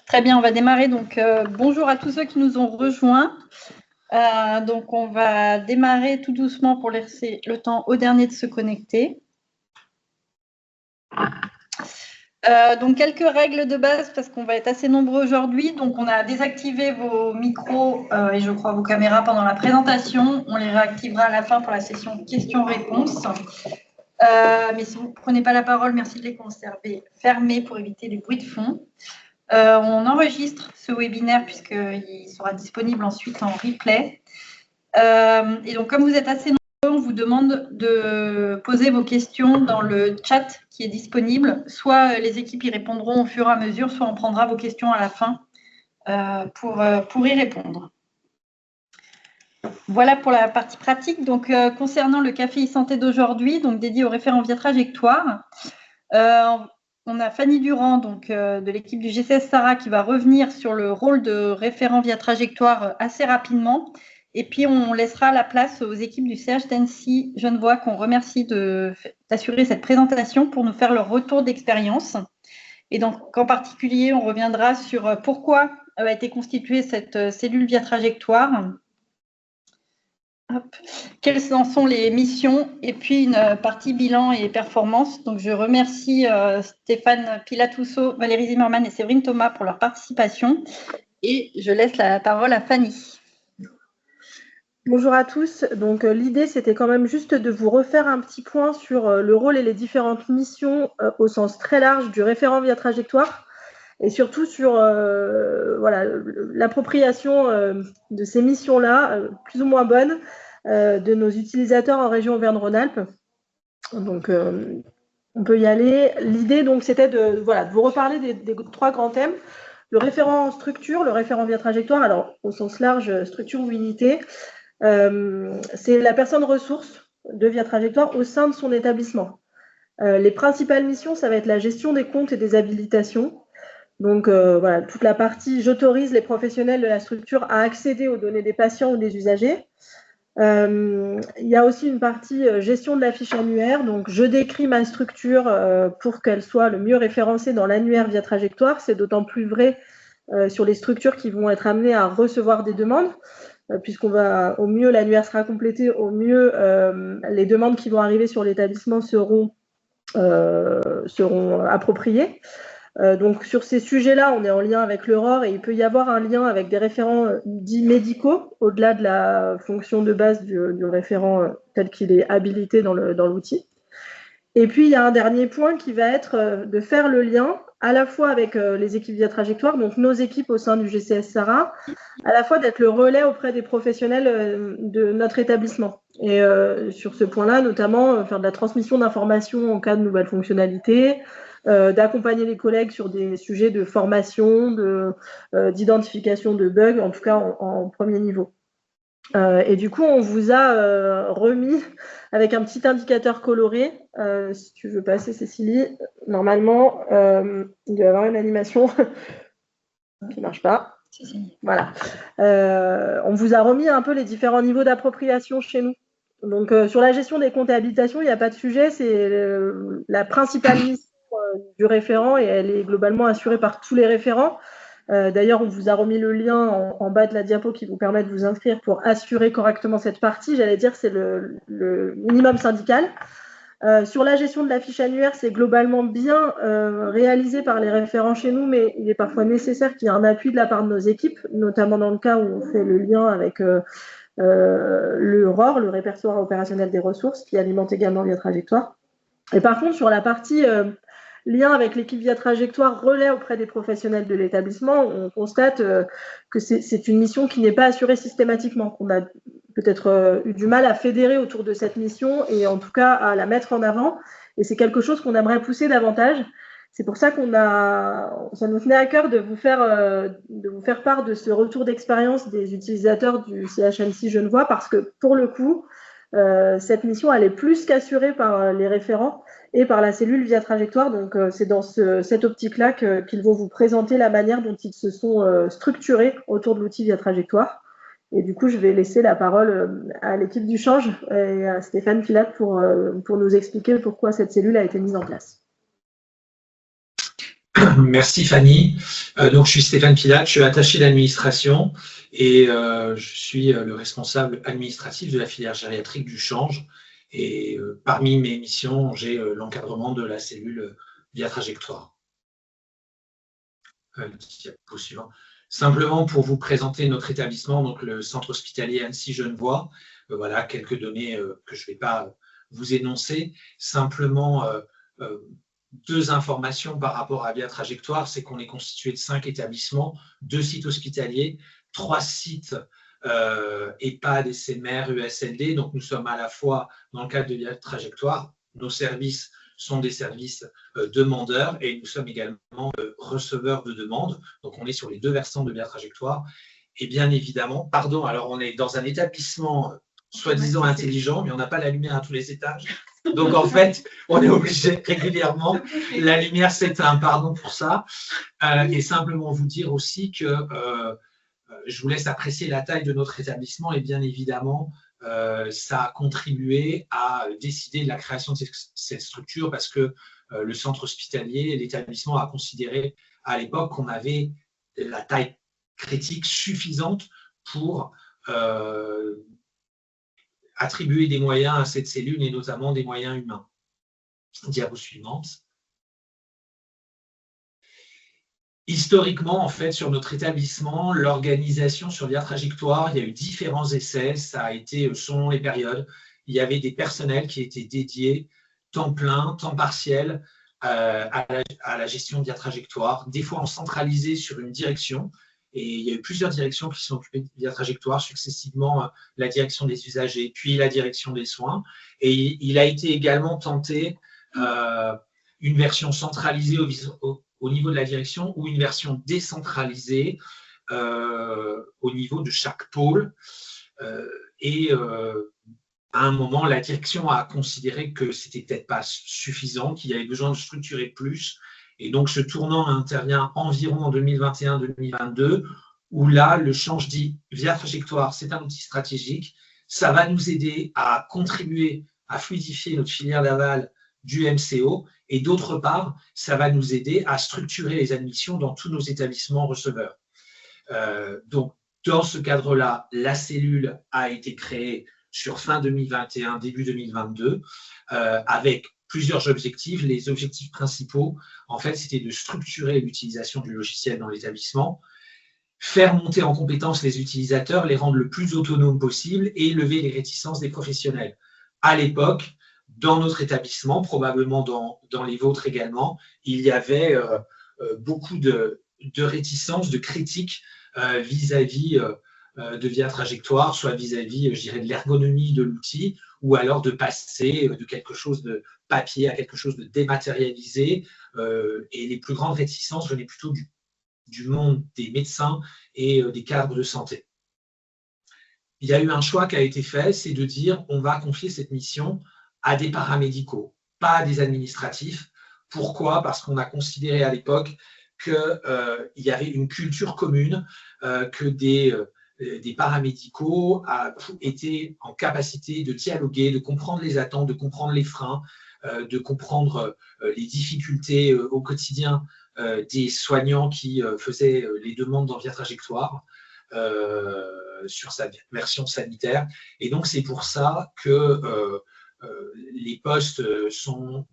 Très bien, on va démarrer. Donc, bonjour à tous ceux qui nous ont rejoints. Donc, on va démarrer tout doucement pour laisser le temps aux derniers de se connecter. Donc, quelques règles de base parce qu'on va être assez nombreux aujourd'hui. Donc, on a désactivé vos micros et je crois vos caméras pendant la présentation. On les réactivera à la fin pour la session questions-réponses. Mais si vous ne prenez pas la parole, merci de les conserver fermés pour éviter les bruits de fond. On enregistre ce webinaire puisqu'il sera disponible ensuite en replay. Et donc, comme vous êtes assez nombreux, on vous demande de poser vos questions dans le chat qui est disponible. Soit les équipes y répondront au fur et à mesure, soit on prendra vos questions à la fin pour y répondre. Voilà pour la partie pratique. Donc, concernant le Café e-Santé d'aujourd'hui, donc dédié aux référents via trajectoire, on a Fanny Durand, donc, de l'équipe du GCS Sarah, qui va revenir sur le rôle de référent via trajectoire assez rapidement. Et puis, on laissera la place aux équipes du CH d'Annecy Genevois, qu'on remercie d'assurer cette présentation pour nous faire leur retour d'expérience. Et donc, en particulier, on reviendra sur pourquoi a été constituée cette cellule via trajectoire. Hop. Quelles en sont les missions et puis une partie bilan et performance. Donc, je remercie Stéphane Pilatousseau, Valérie Zimmermann et Séverine Thomas pour leur participation et je laisse la parole à Fanny. Bonjour à tous. Donc, l'idée, c'était quand même juste de vous refaire un petit point sur le rôle et les différentes missions au sens très large du référent via trajectoire et surtout sur voilà, l'appropriation de ces missions-là, plus ou moins bonnes, de nos utilisateurs en région Auvergne-Rhône-Alpes. Donc, on peut y aller. L'idée, donc, c'était de vous reparler des trois grands thèmes. Le référent structure, le référent via trajectoire, alors au sens large, structure ou unité, c'est la personne ressource de via trajectoire au sein de son établissement. Les principales missions, ça va être la gestion des comptes et des habilitations. Donc, voilà, toute la partie « j'autorise les professionnels de la structure à accéder aux données des patients ou des usagers ». Il y a aussi une partie gestion de la fiche annuaire. Donc, je décris ma structure pour qu'elle soit le mieux référencée dans l'annuaire via trajectoire. C'est d'autant plus vrai sur les structures qui vont être amenées à recevoir des demandes, puisqu'on va, au mieux, l'annuaire sera complété, au mieux, les demandes qui vont arriver sur l'établissement seront appropriées. Donc, sur ces sujets-là, on est en lien avec l'Aurore et il peut y avoir un lien avec des référents dits médicaux, au-delà de la fonction de base du référent tel qu'il est habilité dans l'outil. Et puis, il y a un dernier point qui va être de faire le lien à la fois avec les équipes via trajectoire, donc nos équipes au sein du GCS Sarah, à la fois d'être le relais auprès des professionnels de notre établissement. Et sur ce point-là, notamment, faire de la transmission d'informations en cas de nouvelles fonctionnalités, d'accompagner les collègues sur des sujets de formation, d'identification de bugs, en tout cas en premier niveau. Et du coup, on vous a remis avec un petit indicateur coloré. Si tu veux passer, Cécilie, normalement, il doit y avoir une animation qui ne marche pas. Voilà. On vous a remis un peu les différents niveaux d'appropriation chez nous. Donc, sur la gestion des comptes et habilitations, il n'y a pas de sujet. C'est la principale mission du référent et elle est globalement assurée par tous les référents. D'ailleurs, on vous a remis le lien en bas de la diapo qui vous permet de vous inscrire pour assurer correctement cette partie. J'allais dire c'est le minimum syndical. Sur la gestion de la fiche annuaire, c'est globalement bien réalisé par les référents chez nous, mais il est parfois nécessaire qu'il y ait un appui de la part de nos équipes, notamment dans le cas où on fait le lien avec le ROR, le répertoire opérationnel des ressources, qui alimente également via trajectoire. Et par contre, sur la partie lien avec l'équipe via trajectoire, relais auprès des professionnels de l'établissement, on constate que c'est une mission qui n'est pas assurée systématiquement, qu'on a peut-être eu du mal à fédérer autour de cette mission et en tout cas à la mettre en avant. Et c'est quelque chose qu'on aimerait pousser davantage. C'est pour ça ça nous tenait à cœur de vous faire part de ce retour d'expérience des utilisateurs du CHNC Genevois, parce que pour le coup, cette mission, elle est plus qu'assurée par les référents et par la cellule via trajectoire. Donc, c'est dans cette optique-là qu'ils vont vous présenter la manière dont ils se sont structurés autour de l'outil via trajectoire. Et du coup, je vais laisser la parole à l'équipe du Change et à Stéphane Pilate pour nous expliquer pourquoi cette cellule a été mise en place. Merci Fanny. Donc je suis Stéphane Pilac, je suis attaché d'administration et je suis le responsable administratif de la filière gériatrique du change. Et parmi mes missions, j'ai l'encadrement de la cellule via trajectoire. Diapo suivant. Simplement pour vous présenter notre établissement, donc le centre hospitalier Annecy-Genevois. Voilà quelques données que je ne vais pas vous énoncer. Simplement, deux informations par rapport à Via Trajectoire, c'est qu'on est constitué de 5 établissements, 2 sites hospitaliers, 3 sites EHPAD, SMR, USLD. Donc nous sommes à la fois dans le cadre de Via Trajectoire, nos services sont des services demandeurs et nous sommes également receveurs de demandes. Donc on est sur les deux versants de Via Trajectoire. Et bien évidemment, pardon, alors on est dans un établissement soi-disant intelligent, mais on n'a pas la lumière à tous les étages. Donc en fait, on est obligé régulièrement, la lumière s'éteint, pardon pour ça. Et simplement vous dire aussi que je vous laisse apprécier la taille de notre établissement et bien évidemment, ça a contribué à décider de la création de cette structure parce que le centre hospitalier, l'établissement a considéré à l'époque qu'on avait la taille critique suffisante pour attribuer des moyens à cette cellule et notamment des moyens humains. Diapo suivante. Historiquement, en fait, sur notre établissement, l'organisation sur Via Trajectoire, il y a eu différents essais, ça a été selon les périodes. Il y avait des personnels qui étaient dédiés temps plein, temps partiel à la gestion de Via Trajectoire, des fois en centralisé sur une direction. Et il y a eu plusieurs directions qui sont occupées de Via Trajectoire, successivement la direction des usagers, puis la direction des soins. Et il a été également tenté une version centralisée au niveau de la direction ou une version décentralisée au niveau de chaque pôle. À un moment, la direction a considéré que c'était peut-être pas suffisant, qu'il y avait besoin de structurer plus. Et donc, ce tournant intervient environ en 2021-2022, où là, le change dit Via Trajectoire, c'est un outil stratégique. Ça va nous aider à contribuer à fluidifier notre filière d'aval du MCO. Et d'autre part, ça va nous aider à structurer les admissions dans tous nos établissements receveurs. Donc, dans ce cadre-là, la cellule a été créée sur fin 2021, début 2022, avec plusieurs objectifs. Les objectifs principaux, en fait, c'était de structurer l'utilisation du logiciel dans l'établissement, faire monter en compétence les utilisateurs, les rendre le plus autonomes possible et lever les réticences des professionnels. À l'époque, dans notre établissement, probablement dans les vôtres également, il y avait beaucoup de réticences, de critiques vis-à-vis de Via Trajectoire, soit vis-à-vis, je dirais, de l'ergonomie de l'outil, ou alors de passer de quelque chose de papier à quelque chose de dématérialisé. Et les plus grandes réticences venaient plutôt du monde des médecins et des cadres de santé. Il y a eu un choix qui a été fait, c'est de dire on va confier cette mission à des paramédicaux, pas à des administratifs. Pourquoi? Parce qu'on a considéré à l'époque qu'il y avait une culture commune, que des paramédicaux étaient en capacité de dialoguer, de comprendre les attentes, de comprendre les freins, de comprendre les difficultés au quotidien des soignants qui faisaient les demandes dans Via Trajectoire sur sa version sanitaire. Et donc, c'est pour ça que les postes sont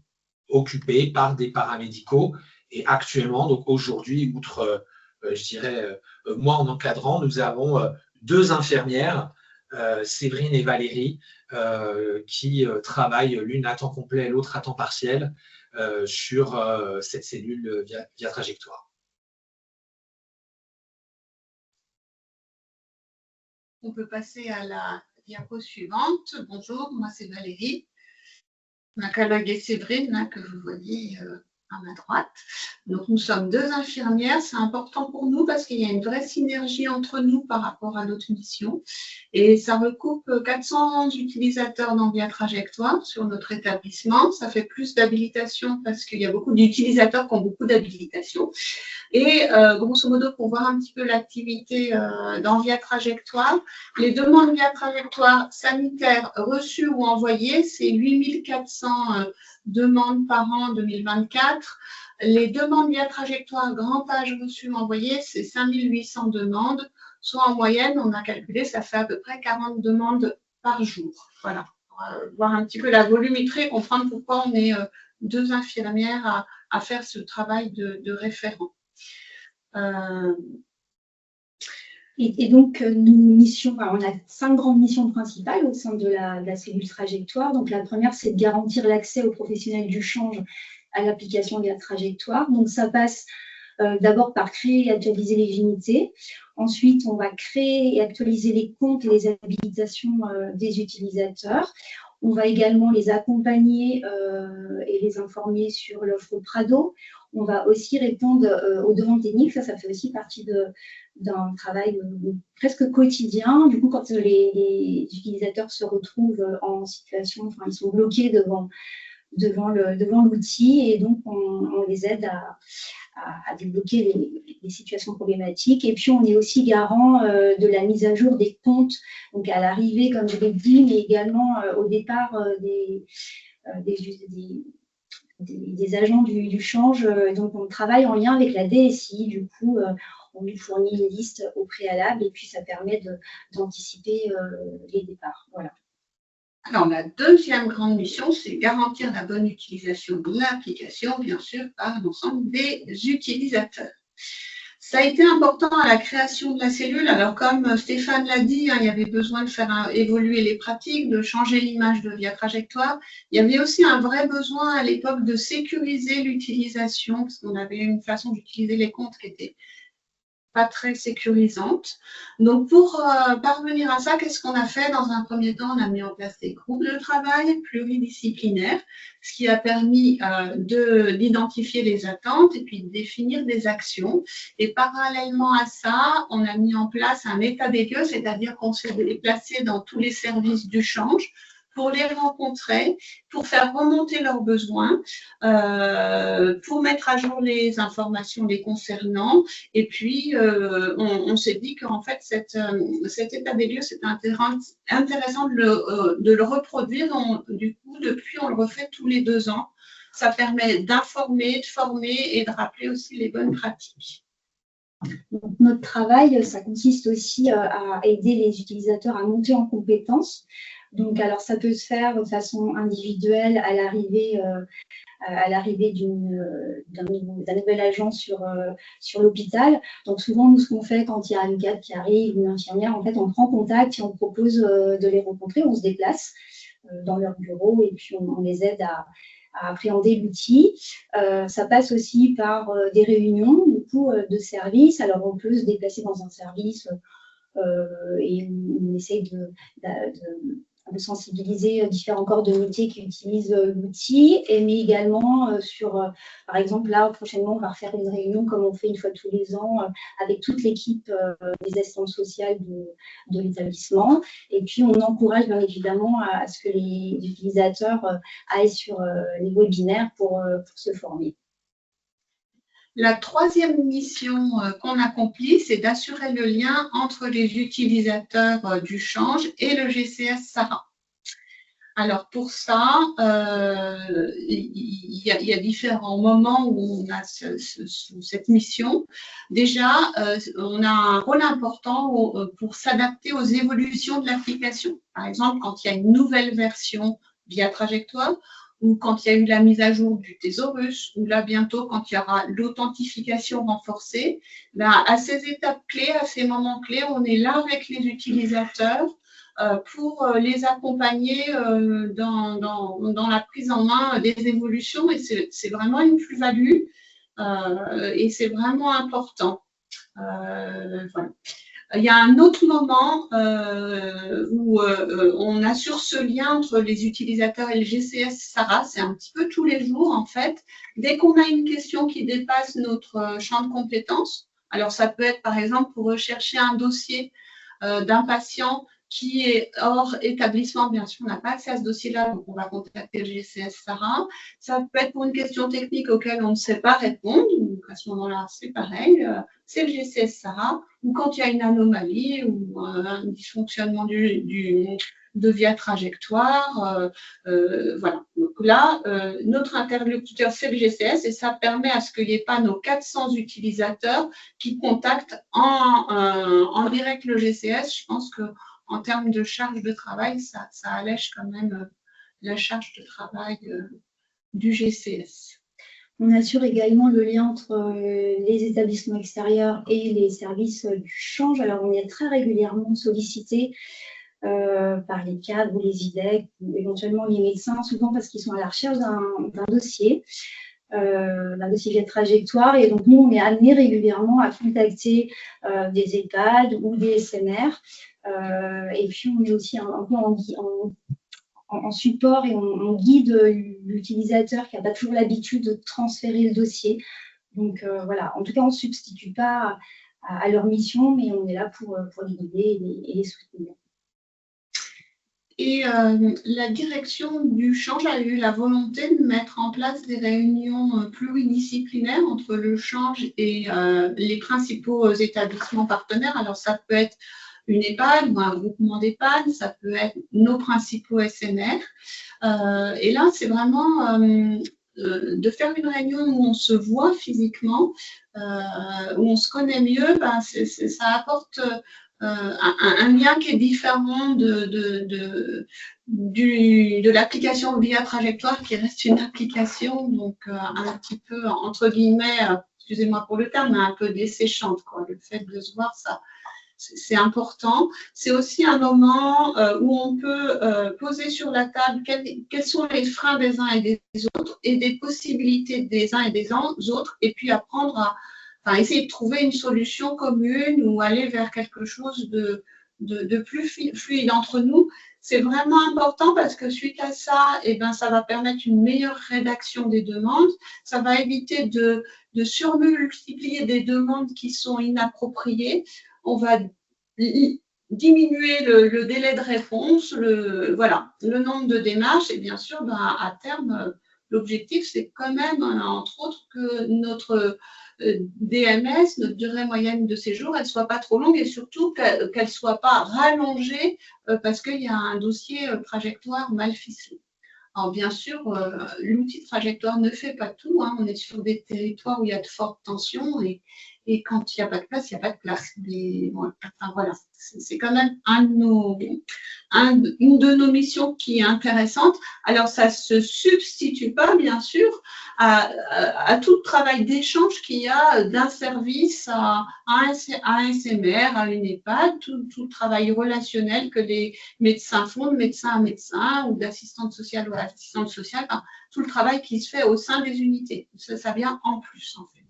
occupés par des paramédicaux. Et actuellement, donc aujourd'hui, outre, je dirais, moi en encadrant, nous avons 2 infirmières, Séverine et Valérie, qui travaillent l'une à temps complet et l'autre à temps partiel sur cette cellule via Trajectoire. On peut passer à la diapo suivante. Bonjour, moi c'est Valérie. Ma collègue est Séverine, que vous voyez à ma droite. Donc nous sommes 2 infirmières. C'est important pour nous parce qu'il y a une vraie synergie entre nous par rapport à notre mission. Et ça recoupe 400 utilisateurs dans Via Trajectoire sur notre établissement. Ça fait plus d'habilitation parce qu'il y a beaucoup d'utilisateurs qui ont beaucoup d'habilitation. Et grosso modo, pour voir un petit peu l'activité dans Via Trajectoire, les demandes Via Trajectoire sanitaires reçues ou envoyées, c'est 8400 demandes par an en 2024. Les demandes Via Trajectoire grand âge reçues ou envoyées, c'est 5800 demandes, soit en moyenne, on a calculé, ça fait à peu près 40 demandes par jour. Voilà, pour voir un petit peu la volumétrie, comprendre pourquoi on est 2 infirmières à faire ce travail de référent. Et donc, on a 5 grandes missions principales au sein de la cellule Trajectoire. Donc, la première, c'est de garantir l'accès aux professionnels du change à l'application Via Trajectoire. Donc, ça passe d'abord par créer et actualiser les unités. Ensuite, on va créer et actualiser les comptes et les habilitations des utilisateurs. On va également les accompagner et les informer sur l'offre Prado. On va aussi répondre aux demandes techniques. Ça fait aussi partie d'un travail presque quotidien. Du coup, quand les utilisateurs se retrouvent en situation, enfin, ils sont bloqués devant l'outil, et donc on les aide à débloquer les situations problématiques. Et puis, on est aussi garant de la mise à jour des comptes, donc à l'arrivée, comme je l'ai dit, mais également au départ des agents du change. Donc, on travaille en lien avec la DSI. Du coup, on lui fournit une liste au préalable, et puis ça permet d'anticiper les départs. Voilà. Alors, la deuxième grande mission, c'est garantir la bonne utilisation de l'application, bien sûr, par l'ensemble des utilisateurs. Ça a été important à la création de la cellule. Alors, comme Stéphane l'a dit, il y avait besoin de faire évoluer les pratiques, de changer l'image de Via Trajectoire. Il y avait aussi un vrai besoin à l'époque de sécuriser l'utilisation, parce qu'on avait une façon d'utiliser les comptes qui était pas très sécurisante. Donc, pour parvenir à ça, qu'est-ce qu'on a fait? Dans un premier temps, on a mis en place des groupes de travail pluridisciplinaires, ce qui a permis d'identifier les attentes et puis de définir des actions. Et parallèlement à ça, on a mis en place un état des lieux, c'est-à-dire qu'on s'est déplacé dans tous les services du change pour les rencontrer, pour faire remonter leurs besoins, pour mettre à jour les informations les concernant. Et puis, on s'est dit qu'en fait, cet état des lieux, c'était intéressant de le reproduire. Du coup, depuis, on le refait tous les 2 ans. Ça permet d'informer, de former et de rappeler aussi les bonnes pratiques. Donc, notre travail, ça consiste aussi à aider les utilisateurs à monter en compétences. Donc, alors, ça peut se faire de façon individuelle à l'arrivée d'un nouvel agent sur l'hôpital. Donc, souvent, nous, ce qu'on fait quand il y a une cadre qui arrive, une infirmière, en fait, on prend contact et on propose de les rencontrer. On se déplace dans leur bureau et puis on les aide à appréhender l'outil. Ça passe aussi par des réunions, du coup, de services. Alors, on peut se déplacer dans un service et on essaye de sensibiliser différents corps de métier qui utilisent l'outil, mais également par exemple, là, prochainement, on va refaire une réunion comme on fait une fois tous les ans avec toute l'équipe des assistantes sociales de l'établissement. Et puis, on encourage bien évidemment à ce que les utilisateurs aillent sur les webinaires pour se former. La troisième mission qu'on accomplit, c'est d'assurer le lien entre les utilisateurs du change et le GCS SARA. Alors pour ça, il y a différents moments où on a cette mission. Déjà, on a un rôle important pour s'adapter aux évolutions de l'application. Par exemple, quand il y a une nouvelle version Via Trajectoire, ou quand il y a eu la mise à jour du thésaurus, ou là bientôt quand il y aura l'authentification renforcée, à ces étapes clés, à ces moments clés, on est là avec les utilisateurs pour les accompagner dans la prise en main des évolutions, et c'est vraiment une plus-value et c'est vraiment important. Voilà. Il y a un autre moment où on assure ce lien entre les utilisateurs et le GCS SARA. C'est un petit peu tous les jours, en fait. Dès qu'on a une question qui dépasse notre champ de compétences, alors ça peut être, par exemple, pour rechercher un dossier d'un patient qui est hors établissement, bien sûr, on n'a pas accès à ce dossier-là, donc on va contacter le GCS Sarah. Ça peut être pour une question technique auquel on ne sait pas répondre, donc à ce moment-là, c'est pareil, c'est le GCS Sarah, ou quand il y a une anomalie ou un dysfonctionnement de via trajectoire, voilà. Donc là, notre interlocuteur, c'est le GCS, et ça permet à ce qu'il n'y ait pas nos 400 utilisateurs qui contactent en direct le GCS. Je pense que en termes de charge de travail, ça allège quand même la charge de travail du GCS. On assure également le lien entre les établissements extérieurs et les services du change. Alors, on est très régulièrement sollicité par les cadres ou les IDEC, ou éventuellement les médecins, souvent parce qu'ils sont à la recherche d'un dossier via trajectoire. Et donc, nous, on est amené régulièrement à contacter des EHPAD ou des SMR. Et puis, on est aussi un peu en support et on guide l'utilisateur qui n'a pas toujours l'habitude de transférer le dossier. Donc, voilà. En tout cas, on ne substitue pas à leur mission, mais on est là pour les guider et les soutenir. Et la direction du change a eu la volonté de mettre en place des réunions pluridisciplinaires entre le change et les principaux établissements partenaires. Alors, ça peut être une EHPAD ou un groupement d'EHPAD, ça peut être nos principaux SMR. Et là, c'est vraiment de faire une réunion où on se voit physiquement, où on se connaît mieux, ça apporte un lien qui est différent de l'application via trajectoire, qui reste une application, donc un petit peu, entre guillemets, excusez-moi pour le terme, mais un peu desséchante, quoi. Le fait de se voir, ça, c'est important. C'est aussi un moment où on peut poser sur la table quels sont les freins des uns et des autres et des possibilités des uns et des autres, et puis apprendre à essayer de trouver une solution commune ou aller vers quelque chose de plus fluide entre nous. C'est vraiment important parce que suite à ça, ça va permettre une meilleure rédaction des demandes. Ça va éviter de surmultiplier des demandes qui sont inappropriées. On va diminuer le délai de réponse, le nombre de démarches, et bien sûr, à terme, l'objectif, c'est quand même, entre autres, que notre DMS, notre durée moyenne de séjour, elle ne soit pas trop longue et surtout qu'elle ne soit pas rallongée parce qu'il y a un dossier trajectoire mal ficelé. Alors, bien sûr, l'outil de trajectoire ne fait pas tout, hein. On est sur des territoires où il y a de fortes tensions et quand il n'y a pas de place, il n'y a pas de place. Mais, voilà, c'est quand même une de nos missions qui est intéressante. Alors, ça ne se substitue pas, bien sûr, à tout le travail d'échange qu'il y a d'un service à un SMR, à une EHPAD, tout le travail relationnel que les médecins font, de médecin à médecin ou d'assistante sociale ou assistante sociale, tout le travail qui se fait au sein des unités. Ça vient en plus, en fait.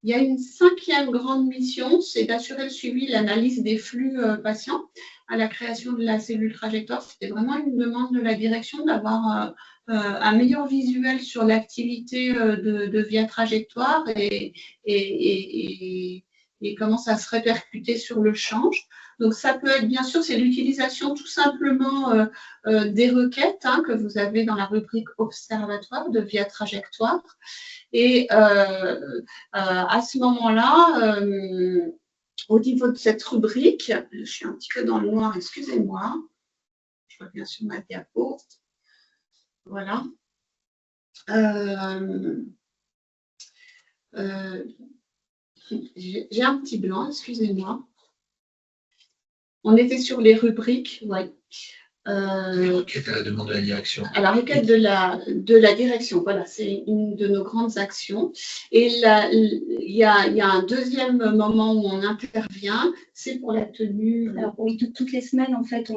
Il y a une 5e grande mission, c'est d'assurer le suivi et l'analyse des flux patients. À la création de la cellule trajectoire, c'était vraiment une demande de la direction d'avoir un meilleur visuel sur l'activité de via trajectoire et comment ça se répercutait sur le change. Donc, ça peut être, bien sûr, c'est l'utilisation tout simplement des requêtes que vous avez dans la rubrique observatoire de via trajectoire. Et à ce moment-là, au niveau de cette rubrique, je suis un petit peu dans le noir, excusez-moi, je reviens sur ma diapo. Voilà. J'ai un petit blanc, excusez-moi. On était sur les rubriques, oui. Requête à la demande de la direction. À la requête de la direction, voilà, c'est une de nos grandes actions. Et il y a un deuxième moment où on intervient, c'est pour la tenue. Alors oui, toutes les semaines, en fait,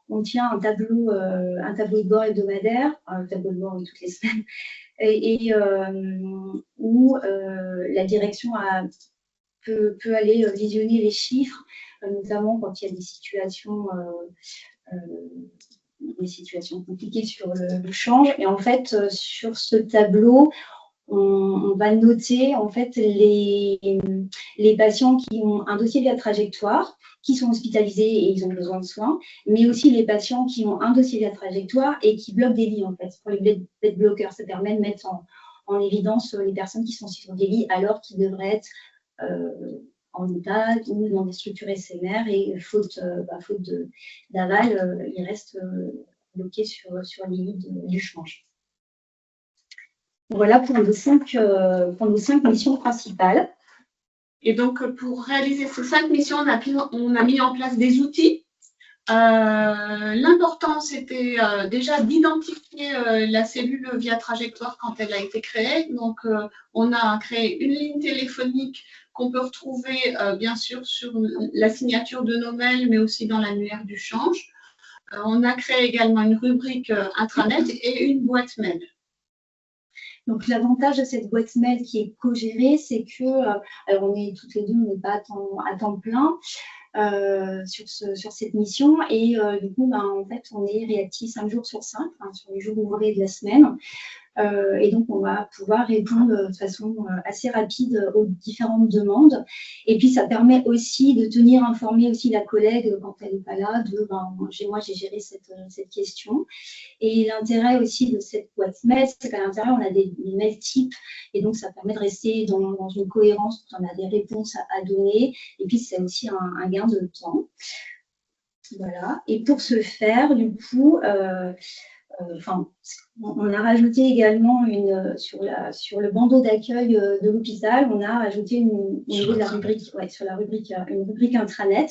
on tient un tableau de bord hebdomadaire, un tableau de bord toutes les semaines, où la direction peut aller visionner les chiffres, notamment quand il y a des situations compliquées sur le change. Et en fait, sur ce tableau, on va noter en fait les patients qui ont un dossier via trajectoire, qui sont hospitalisés et ils ont besoin de soins, mais aussi les patients qui ont un dossier via trajectoire et qui bloquent des lits en fait. Pour les bed bloqueurs, ça permet de mettre en évidence les personnes qui sont sur des lits alors qu'ils devraient être en EHPAD ou dans des structures SMR et faute d'aval, ils restent bloqués sur les lits du change. Voilà pour nos 5 missions principales. Et donc, pour réaliser ces 5 missions, on a mis en place des outils. L'important, c'était déjà d'identifier la cellule via trajectoire quand elle a été créée. Donc, on a créé une ligne téléphonique qu'on peut retrouver, bien sûr, sur la signature de nos mails, mais aussi dans l'annuaire du change. On a créé également une rubrique intranet et une boîte mail. Donc, l'avantage de cette boîte mail qui est co-gérée, c'est que, alors on est toutes les deux, on n'est pas à temps plein sur cette mission. Et du coup, en fait, on est réactif 5 jours sur 5, sur les jours ouvrés de la semaine. Et donc, on va pouvoir répondre de façon assez rapide aux différentes demandes. Et puis, ça permet aussi de tenir informé aussi la collègue quand elle n'est pas là de moi, j'ai géré cette question. Et l'intérêt aussi de cette boîte mail, c'est qu'à l'intérieur, on a des mails types. Et donc, ça permet de rester dans une cohérence quand on a des réponses à donner. Et puis, c'est aussi un gain de temps. Voilà. Et pour ce faire, du coup, on a rajouté également sur le bandeau d'accueil de l'hôpital, on a rajouté une rubrique intranet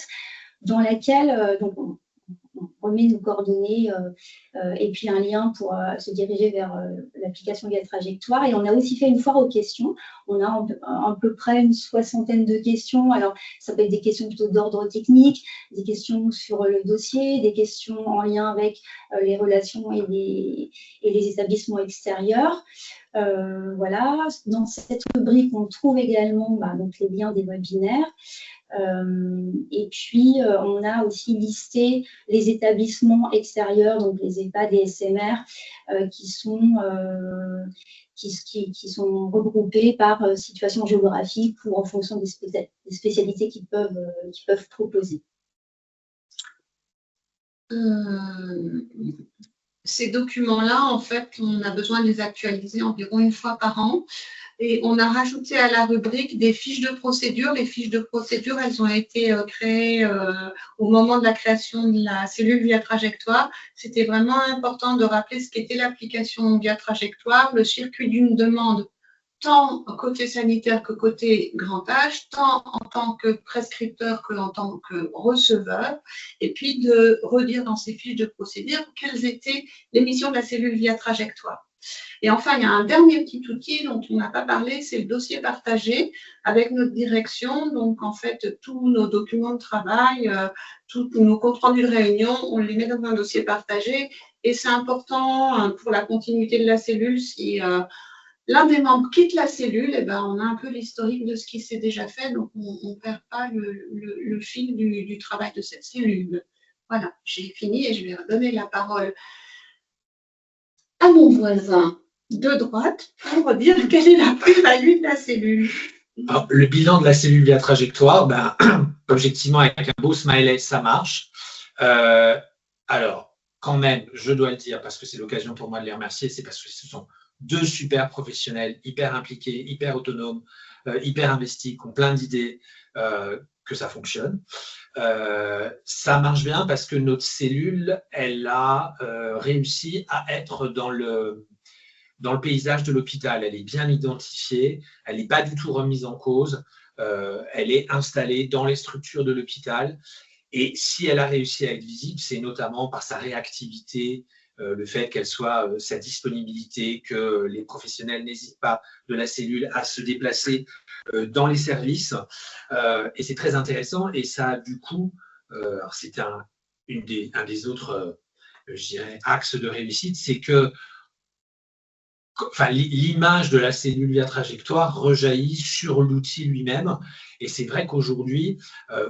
dans laquelle on remet nos coordonnées et puis un lien pour se diriger vers l'application via trajectoire. Et on a aussi fait une foire aux questions. On a à peu près une 60aine de questions. Alors, ça peut être des questions plutôt d'ordre technique, des questions sur le dossier, des questions en lien avec les relations et les établissements extérieurs. Voilà. Dans cette rubrique, on trouve également donc les liens des webinaires. Et puis, on a aussi listé les établissements extérieurs, donc les EHPAD et SMR, qui sont regroupés par situation géographique ou en fonction des spécialités qu'ils peuvent proposer. Ces documents-là, en fait, on a besoin de les actualiser environ 1 fois par an. Et on a rajouté à la rubrique des fiches de procédure. Les fiches de procédure, elles ont été créées au moment de la création de la cellule via trajectoire. C'était vraiment important de rappeler ce qu'était l'application via trajectoire, le circuit d'une demande, tant côté sanitaire que côté grand âge, tant en tant que prescripteur que en tant que receveur, et puis de redire dans ces fiches de procédure quelles étaient les missions de la cellule via trajectoire. Et enfin, il y a un dernier petit outil dont on n'a pas parlé, c'est le dossier partagé avec notre direction. Donc, en fait, tous nos documents de travail, tous nos comptes rendus de réunion, on les met dans un dossier partagé. Et c'est important pour la continuité de la cellule. Si l'un des membres quitte la cellule, on a un peu l'historique de ce qui s'est déjà fait. Donc, on ne perd pas le fil du travail de cette cellule. Voilà, j'ai fini et je vais redonner la parole à mon voisin de droite pour dire quelle est la plus-value de la cellule. Alors, le bilan de la cellule via trajectoire, objectivement, avec un beau smiley, ça marche. Alors, quand même, je dois le dire, parce que c'est l'occasion pour moi de les remercier, c'est parce que ce sont 2 super professionnels, hyper impliqués, hyper autonomes, hyper investis, qui ont plein d'idées, que ça fonctionne. Ça marche bien parce que notre cellule, elle a réussi à être dans le paysage de l'hôpital. Elle est bien identifiée, elle n'est pas du tout remise en cause, elle est installée dans les structures de l'hôpital. Et si elle a réussi à être visible, c'est notamment par sa réactivité, le fait qu'elle soit, sa disponibilité, que les professionnels n'hésitent pas de la cellule à se déplacer dans les services. Et c'est très intéressant. Et ça, du coup, c'était un des autres, je dirais, axes de réussite, c'est que l'image de la cellule via trajectoire rejaillit sur l'outil lui-même. Et c'est vrai qu'aujourd'hui,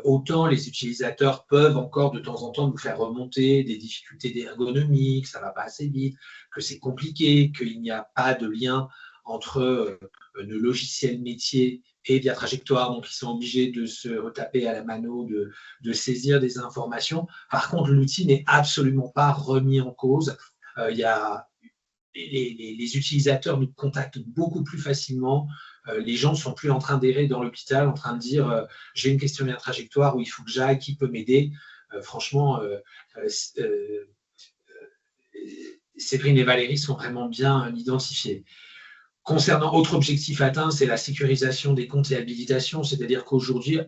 autant les utilisateurs peuvent encore de temps en temps nous faire remonter des difficultés d'ergonomie, que ça ne va pas assez vite, que c'est compliqué, qu'il n'y a pas de lien entre nos logiciels métiers et Via Trajectoire, donc ils sont obligés de se retaper à la mano, de saisir des informations. Par contre, l'outil n'est absolument pas remis en cause. Il y a les utilisateurs nous contactent beaucoup plus facilement. Les gens ne sont plus en train d'errer dans l'hôpital, en train de dire j'ai une question Via Trajectoire, où il faut que j'aille, qui peut m'aider. Franchement, Séverine et Valérie sont vraiment bien identifiés. Concernant autre objectif atteint, c'est la sécurisation des comptes et habilitations, c'est-à-dire qu'aujourd'hui,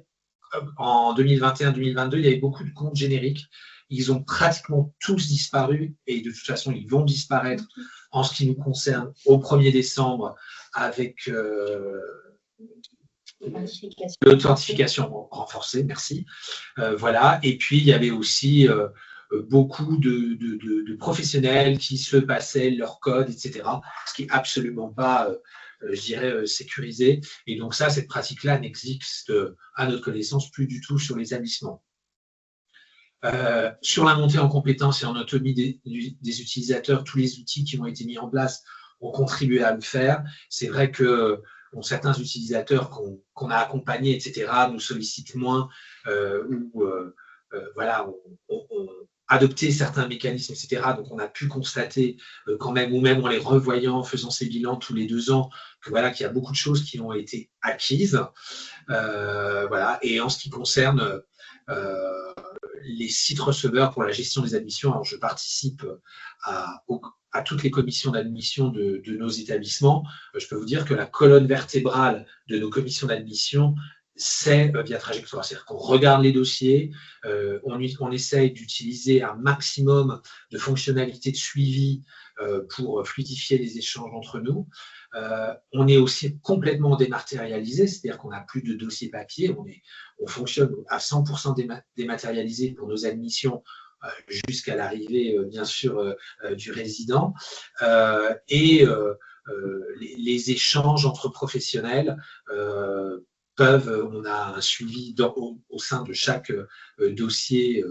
en 2021-2022, il y avait beaucoup de comptes génériques. Ils ont pratiquement tous disparu et de toute façon, ils vont disparaître en ce qui nous concerne au 1er décembre avec l'authentification renforcée, merci. Voilà. Et puis, il y avait aussi beaucoup de professionnels qui se passaient leur code, etc., ce qui n'est absolument pas, je dirais, sécurisé. Et donc ça, cette pratique-là n'existe, à notre connaissance, plus du tout sur les établissements. Sur la montée en compétences et en autonomie des utilisateurs, tous les outils qui ont été mis en place ont contribué à le faire. C'est vrai que certains utilisateurs qu'on a accompagnés, etc., nous sollicitent moins voilà, ont adopté certains mécanismes, etc. Donc, on a pu constater quand même, ou même en les revoyant, en faisant ces bilans tous les 2 ans, que voilà, qu'il y a beaucoup de choses qui ont été acquises. Voilà. Et en ce qui concerne les sites receveurs pour la gestion des admissions, alors je participe à toutes les commissions d'admission de nos établissements. Je peux vous dire que la colonne vertébrale de nos commissions d'admission, c'est Via Trajectoire. C'est-à-dire qu'on regarde les dossiers, on essaye d'utiliser un maximum de fonctionnalités de suivi pour fluidifier les échanges entre nous. On est aussi complètement dématérialisé, c'est-à-dire qu'on n'a plus de dossier papier, on fonctionne à 100% dématérialisé pour nos admissions jusqu'à l'arrivée, bien sûr, du résident. Les échanges entre professionnels on a un suivi au sein de chaque dossier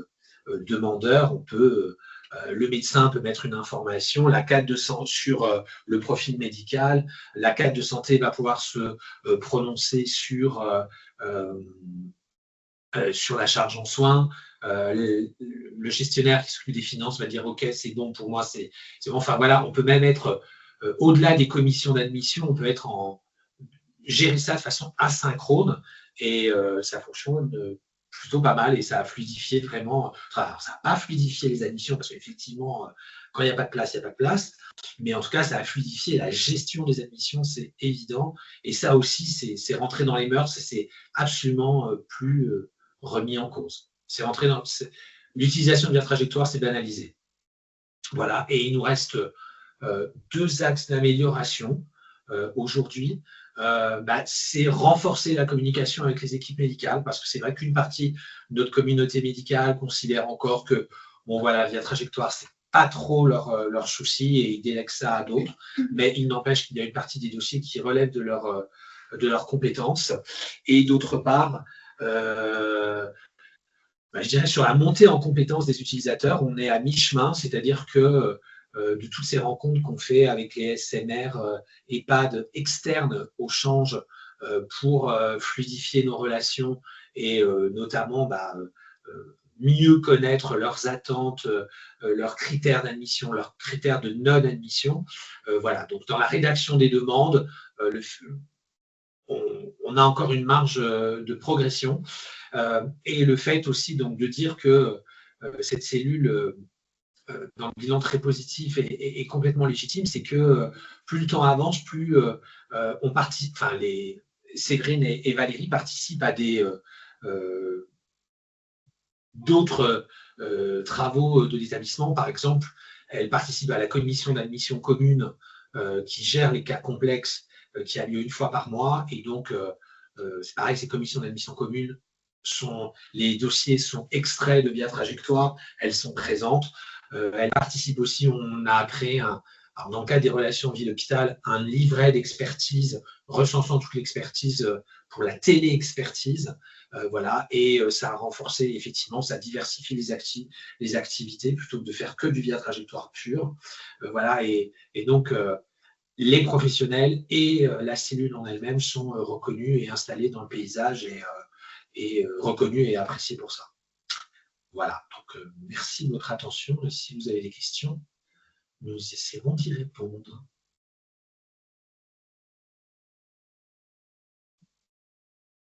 demandeur. Le médecin peut mettre une information, la CAD de santé sur le profil médical, la CAD de santé va pouvoir se prononcer sur la charge en soins. Le gestionnaire qui s'occupe des finances va dire ok, c'est bon pour moi, c'est bon. Enfin voilà, on peut même être au-delà des commissions d'admission, on peut être gérer ça de façon asynchrone et ça fonctionne plutôt pas mal et ça a fluidifié vraiment. Enfin, ça n'a pas fluidifié les admissions parce qu'effectivement, quand il n'y a pas de place, il n'y a pas de place. Mais en tout cas, ça a fluidifié la gestion des admissions, c'est évident. Et ça aussi, c'est rentré dans les mœurs et c'est absolument plus remis en cause. C'est rentré dans l'utilisation de Via Trajectoire, c'est banalisé. Voilà. Et il nous reste 2 axes d'amélioration aujourd'hui. C'est renforcer la communication avec les équipes médicales parce que c'est vrai qu'une partie de notre communauté médicale considère encore que bon voilà, Via Trajectoire, c'est pas trop leur souci et ils délèguent ça à d'autres, mais il n'empêche qu'il y a une partie des dossiers qui relèvent de leurs compétences. Et d'autre part, je dirais sur la montée en compétences des utilisateurs, on est à mi-chemin, c'est-à-dire que de toutes ces rencontres qu'on fait avec les SMR EHPAD externes au change pour fluidifier nos relations et notamment mieux connaître leurs attentes, leurs critères d'admission, leurs critères de non-admission. Voilà, donc dans la rédaction des demandes, on a encore une marge de progression et le fait aussi donc, de dire que cette cellule dans le bilan très positif et complètement légitime, c'est que plus le temps avance, plus on participe, enfin Séverine et Valérie participent à d'autres travaux de l'établissement. Par exemple, elles participent à la commission d'admission commune qui gère les cas complexes qui a lieu 1 fois par mois. Et donc, c'est pareil, ces commissions d'admission commune, les dossiers sont extraits de Via Trajectoire, elles sont présentes. Elle participe aussi, on a créé, dans le cadre des relations ville-hôpital, un livret d'expertise recensant toute l'expertise pour la télé-expertise. Voilà, et ça a renforcé, effectivement, ça diversifie les activités plutôt que de faire que du Via Trajectoire pur. Voilà, et donc, les professionnels et la cellule en elle-même sont reconnus et installés dans le paysage et reconnus et appréciés pour ça. Voilà, donc merci de votre attention. Et si vous avez des questions, nous essaierons d'y répondre.